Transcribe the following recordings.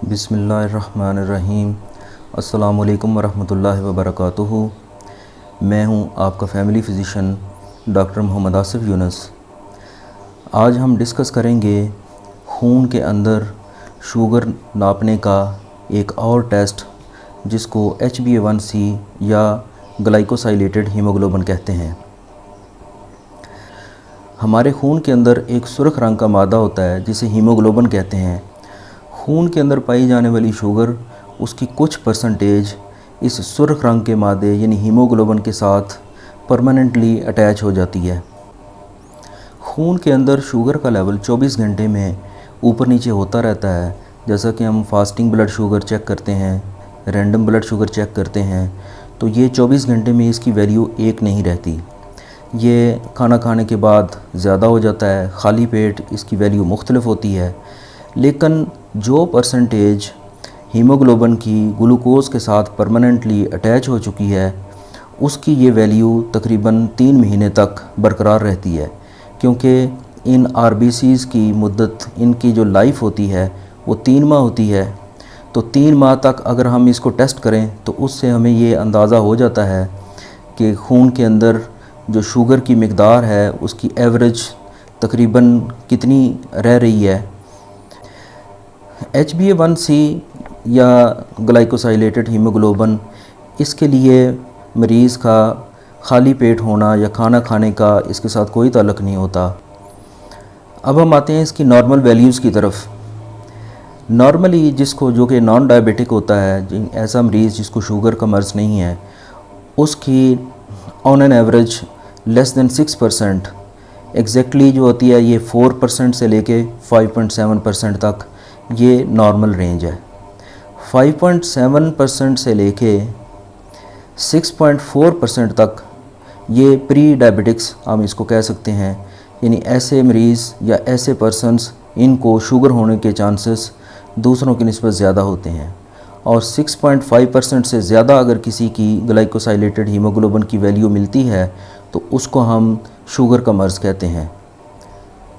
बिस्मिल्लाहिर्रहमानिर्रहीम। अस्सलामु अलैकुम वरहमतुल्लाहि वबरकातुहू। मैं हूं आपका फैमिली फ़िज़िशन डॉक्टर मोहम्मद आसिफ़ यूनुस। आज हम डिस्कस करेंगे खून के अंदर शुगर नापने का एक और टेस्ट जिसको HbA1c या ग्लाइकोसाइलेटेड हीमोग्लोबिन कहते हैं। हमारे खून के अंदर एक सुर्ख रंग का मादा होता है जिसे हीमोग्लोबिन कहते हैं। खून के अंदर पाई जाने वाली शुगर उसकी कुछ परसेंटेज इस सुर्ख रंग के मादे यानी हीमोग्लोबिन के साथ परमानेंटली अटैच हो जाती है। खून के अंदर शुगर का लेवल 24 घंटे में ऊपर नीचे होता रहता है। जैसा कि हम फास्टिंग ब्लड शुगर चेक करते हैं, रैंडम ब्लड शुगर चेक करते हैं, तो ये 24 घंटे में इसकी वैल्यू एक नहीं रहती। ये खाना खाने के बाद ज़्यादा हो जाता है, खाली पेट इसकी वैल्यू मुख्तलिफ होती है। लेकिन जो परसेंटेज हीमोग्लोबिन की ग्लूकोज़ के साथ परमानेंटली अटैच हो चुकी है उसकी ये वैल्यू तकरीबन 3 महीने तक बरकरार रहती है, क्योंकि इन RBCs की मुद्दत, इनकी जो लाइफ होती है वो 3 माह होती है। तो 3 माह तक अगर हम इसको टेस्ट करें तो उससे हमें ये अंदाज़ा हो जाता है कि खून के अंदर जो शुगर की मिकदार है उसकी एवरेज तकरीबन कितनी रह रही है। HbA1c या ग्लाइकोसाइलेटेड हीमोग्लोबिन, इसके लिए मरीज़ का खाली पेट होना या खाना खाने का इसके साथ कोई ताल्लुक़ नहीं होता। अब हम आते हैं इसकी नॉर्मल वैल्यूज़ की तरफ। नॉर्मली जिसको, जो कि नॉन डायबिटिक होता है, ऐसा मरीज़ जिसको शुगर का मर्ज़ नहीं है, उसकी on an average less than 6% exactly जो होती है ये 4% से लेके 5.7% तक ये नॉर्मल रेंज है। 5.7% से लेके 6.4% तक ये प्री डायबिटिक्स हम इसको कह सकते हैं। यानी ऐसे मरीज़ या ऐसे पर्सनस, इनको शुगर होने के चांसेस दूसरों की निस्बत ज़्यादा होते हैं। और 6.5% से ज़्यादा अगर किसी की ग्लाइकोसाइलेटेड हीमोग्लोबिन की वैल्यू मिलती है तो उसको हम शुगर का मर्ज़ कहते हैं।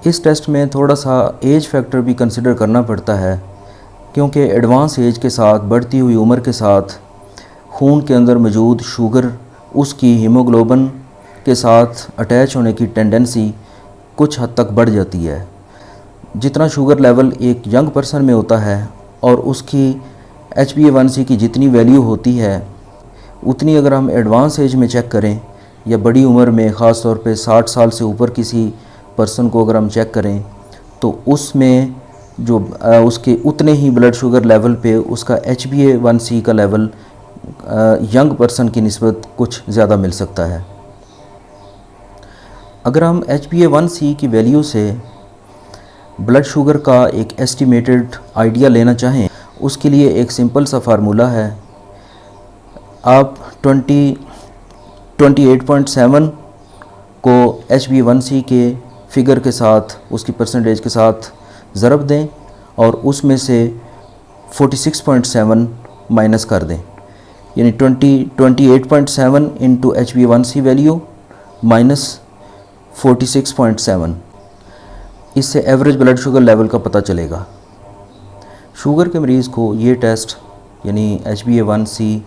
इस टेस्ट में थोड़ा सा एज फैक्टर भी कंसिडर करना पड़ता है, क्योंकि एडवांस एज के साथ, बढ़ती हुई उम्र के साथ खून के अंदर मौजूद शुगर उसकी हीमोग्लोबिन के साथ अटैच होने की टेंडेंसी कुछ हद तक बढ़ जाती है। जितना शुगर लेवल एक यंग पर्सन में होता है और उसकी HbA1c की जितनी वैल्यू होती है उतनी अगर हम एडवांस एज में चेक करें या बड़ी उम्र में, ख़ास तौर पे 60 साल से ऊपर किसी पर्सन को अगर हम चेक करें तो उसमें जो उसके उतने ही ब्लड शुगर लेवल पे उसका HbA1c का लेवल यंग पर्सन की निस्बत कुछ ज़्यादा मिल सकता है। अगर हम HbA1c की वैल्यू से ब्लड शुगर का एक एस्टिमेटेड आइडिया लेना चाहें, उसके लिए एक सिंपल सा फार्मूला है। आप 28.7 को HbA1c के फिगर के साथ, उसकी परसेंटेज के साथ ज़रब दें और उसमें से 46.7 माइनस कर दें। यानी 28.7 इंटू HbA1c वैल्यू माइनस 46.7, इससे एवरेज ब्लड शुगर लेवल का पता चलेगा। शुगर के मरीज़ को ये टेस्ट यानी HbA1c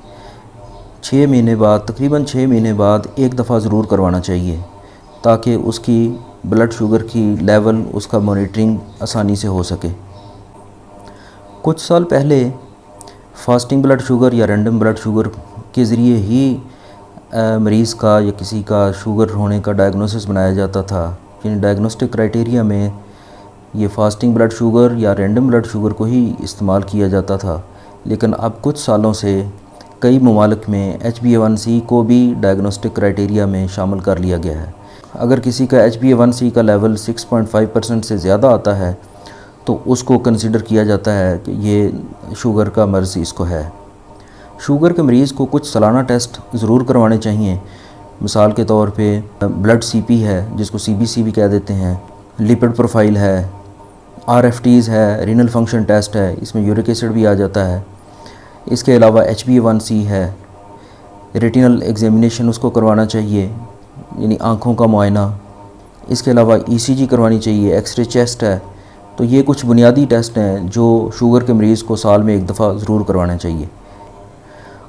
6 महीने बाद, तकरीबन 6 महीने बाद एक दफ़ा ज़रूर करवाना चाहिए, ताकि उसकी ब्लड शुगर की लेवल, उसका मॉनिटरिंग आसानी से हो सके। कुछ साल पहले फास्टिंग ब्लड शुगर या रैंडम ब्लड शुगर के ज़रिए ही मरीज़ का या किसी का शुगर होने का डायग्नोसिस बनाया जाता था। यानी डायग्नोस्टिक क्राइटेरिया में ये फास्टिंग ब्लड शुगर या रैंडम ब्लड शुगर को ही इस्तेमाल किया जाता था। लेकिन अब कुछ सालों से कई ममालिक में HbA1c को भी डायग्नोस्टिक क्राइटेरिया में शामिल कर लिया गया है। अगर किसी का HbA1c का लेवल 6.5% से ज़्यादा आता है तो उसको कंसिडर किया जाता है कि ये शुगर का मर्ज़ इसको है। शुगर के मरीज़ को कुछ सालाना टेस्ट ज़रूर करवाने चाहिए। मिसाल के तौर पे ब्लड CP है, जिसको CBC भी कह देते हैं, लिपिड प्रोफाइल है, RFTs है, रीनल फंक्शन टेस्ट है, इसमें यूरिक एसिड भी आ जाता है। इसके अलावा HbA1c है, रेटिनल एग्जामिनेशन उसको करवाना चाहिए, यानी आँखों का मुआयना। इसके अलावा ECG करवानी चाहिए, एक्सरे चेस्ट है, तो ये कुछ बुनियादी टेस्ट हैं जो शुगर के मरीज़ को साल में एक दफ़ा ज़रूर करवाना चाहिए।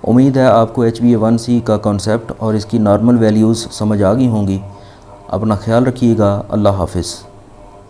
उम्मीद है आपको HbA1c का कॉन्सेप्ट और इसकी नॉर्मल वैल्यूज़ समझ आ गई होंगी। अपना ख्याल रखिएगा। अल्लाह हाफ़िज़।